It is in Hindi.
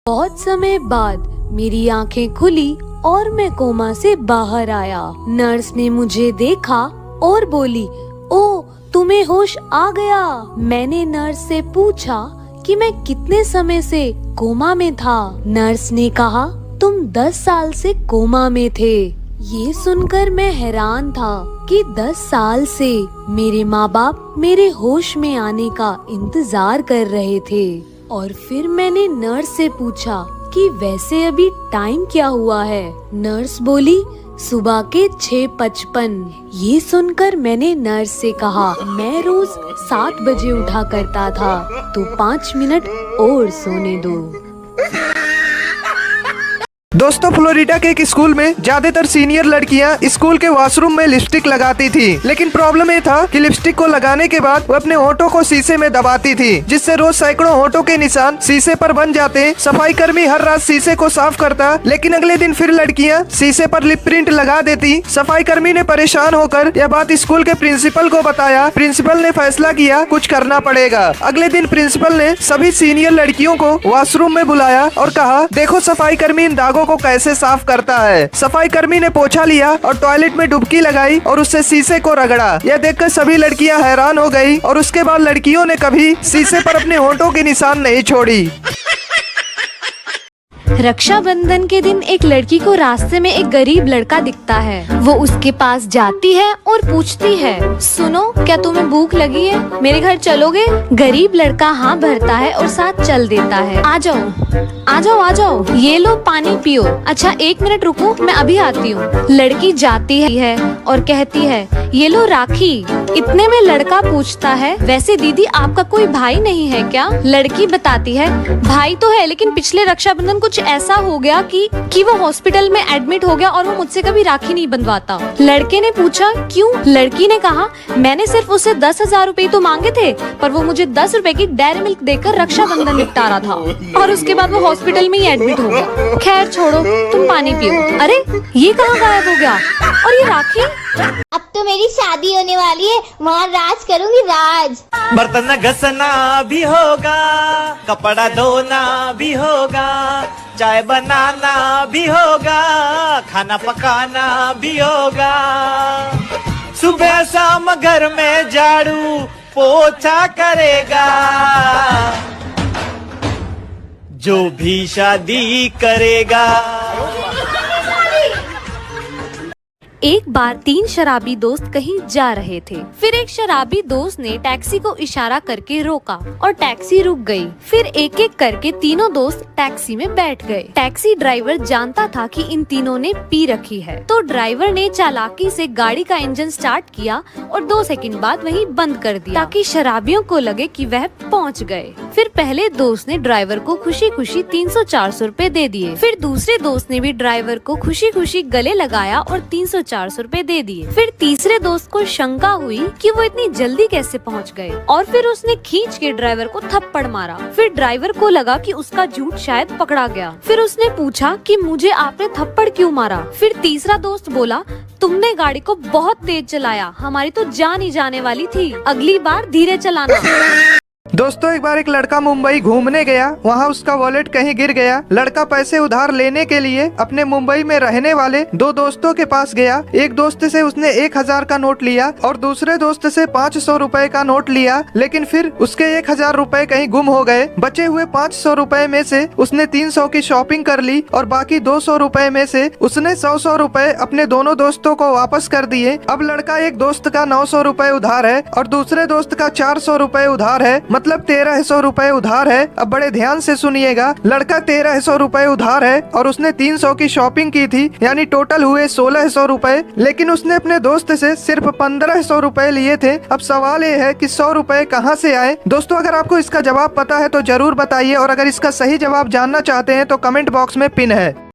बहुत समय बाद मेरी आंखें खुली और मैं कोमा से बाहर आया। नर्स ने मुझे देखा और बोली, ओ तुम्हें होश आ गया। मैंने नर्स से पूछा कि मैं कितने समय से कोमा में था। नर्स ने कहा, तुम 10 साल से कोमा में थे। ये सुनकर मैं हैरान था कि 10 साल से मेरे माँ बाप मेरे होश में आने का इंतजार कर रहे थे। और फिर मैंने नर्स से पूछा कि वैसे अभी टाइम क्या हुआ है। नर्स बोली, सुबह के 6:55। ये सुनकर मैंने नर्स से कहा, मैं रोज 7 बजे उठा करता था, तो 5 मिनट और सोने दो। दोस्तों, फ्लोरिडा के एक स्कूल में ज्यादातर सीनियर लड़कियां स्कूल के वॉशरूम में लिपस्टिक लगाती थी, लेकिन प्रॉब्लम ये था कि लिपस्टिक को लगाने के बाद वो अपने होठों को शीशे में दबाती थी, जिससे रोज सैकड़ों होठों के निशान शीशे पर बन जाते। सफाई कर्मी हर रात शीशे को साफ करता, लेकिन अगले दिन फिर लड़कियां शीशे पर लिप प्रिंट लगा देती। सफाई कर्मी ने परेशान होकर यह बात स्कूल के प्रिंसिपल को बताया। प्रिंसिपल ने फैसला किया कुछ करना पड़ेगा। अगले दिन प्रिंसिपल ने सभी सीनियर लड़कियों को वॉशरूम में बुलाया और कहा, देखो सफाई कर्मी इन दागों को कैसे साफ करता है। सफाई कर्मी ने पोछा लिया और टॉयलेट में डुबकी लगाई और उससे शीशे को रगड़ा। यह देखकर सभी लड़कियां हैरान हो गई और उसके बाद लड़कियों ने कभी शीशे पर अपने होठों के निशान नहीं छोड़ी। रक्षाबंधन के दिन एक लड़की को रास्ते में एक गरीब लड़का दिखता है। वो उसके पास जाती है और पूछती है, सुनो क्या तुम्हें भूख लगी है, मेरे घर चलोगे? गरीब लड़का हाँ भरता है और साथ चल देता है। आ जाओ आ जाओ आ जाओ, ये लो पानी पियो। अच्छा 1 मिनट रुको, मैं अभी आती हूँ। लड़की जाती है और कहती है, ये लो राखी। इतने में लड़का पूछता है, वैसे दीदी आपका कोई भाई नहीं है क्या? लड़की बताती है, भाई तो है, लेकिन पिछले रक्षाबंधन कुछ ऐसा हो गया कि वो हॉस्पिटल में एडमिट हो गया और वो मुझसे कभी राखी नहीं बंधवाता। लड़के ने पूछा, क्यों? लड़की ने कहा, मैंने सिर्फ उसे 10,000 रुपए तो मांगे थे, पर वो मुझे 10 रुपए की डेयरी मिल्क देकर रक्षाबंधन निपटा रहा था और उसके बाद वो हॉस्पिटल में ही एडमिट हो गया। खैर छोड़ो, तुम पानी पियो। अरे ये कहाँ गायब हो गया? और ये राखी? अब तो मेरी शादी होने वाली है, वहाँ राज करूंगी राज। बर्तन घसना भी होगा, कपड़ा धोना भी होगा, चाय बनाना भी होगा, खाना पकाना भी होगा। सुबह शाम घर में झाड़ू पोछा करेगा, जो भी शादी करेगा। एक बार 3 शराबी दोस्त कहीं जा रहे थे। फिर एक शराबी दोस्त ने टैक्सी को इशारा करके रोका और टैक्सी रुक गई। फिर एक एक करके तीनों दोस्त टैक्सी में बैठ गए। टैक्सी ड्राइवर जानता था कि इन तीनों ने पी रखी है, तो ड्राइवर ने चालाकी से गाड़ी का इंजन स्टार्ट किया और 2 सेकंड बाद वहीं बंद कर दिया, ताकि शराबियों को लगे कि वह पहुंच गए। फिर पहले दोस्त ने ड्राइवर को खुशी खुशी 300-400 रुपए दे दिए। फिर दूसरे दोस्त ने भी ड्राइवर को खुशी खुशी गले लगाया और 300-400 रुपए दे दिए। फिर तीसरे दोस्त को शंका हुई कि वो इतनी जल्दी कैसे पहुंच गए, और फिर उसने खींच के ड्राइवर को थप्पड़ मारा। फिर ड्राइवर को लगा कि उसका झूठ शायद पकड़ा गया। फिर उसने पूछा कि मुझे आपने थप्पड़ क्यों मारा? फिर तीसरा दोस्त बोला, तुमने गाड़ी को बहुत तेज चलाया, हमारी तो जान ही जाने वाली थी, अगली बार धीरे चलाना। दोस्तों, एक बार एक लड़का मुंबई घूमने गया। वहाँ उसका वॉलेट कहीं गिर गया। लड़का पैसे उधार लेने के लिए अपने मुंबई में रहने वाले 2 दोस्तों के पास गया। एक दोस्त से उसने 1,000 का नोट लिया और दूसरे दोस्त से 500 रुपए का नोट लिया, लेकिन फिर उसके 1,000 रुपए कहीं गुम हो गए। बचे हुए 500 रुपए में से उसने 300 की शॉपिंग कर ली और बाकी 200 रुपए में से उसने 100 रुपए अपने दोनों दोस्तों को वापस कर दिए। अब लड़का एक दोस्त का 900 रुपए उधार है और दूसरे दोस्त का 400 रुपए उधार है, मतलब 1,300 रुपए उधार है। अब बड़े ध्यान से सुनिएगा, लड़का 1,300 रुपए उधार है और उसने 300 की शॉपिंग की थी, यानी टोटल हुए 1,600 रुपए, लेकिन उसने अपने दोस्त से सिर्फ 1,500 रुपए लिए थे। अब सवाल ये है कि 100 रुपए कहाँ से आए? दोस्तों, अगर आपको इसका जवाब पता है तो जरूर बताइए, और अगर इसका सही जवाब जानना चाहते हैं तो कमेंट बॉक्स में पिन है।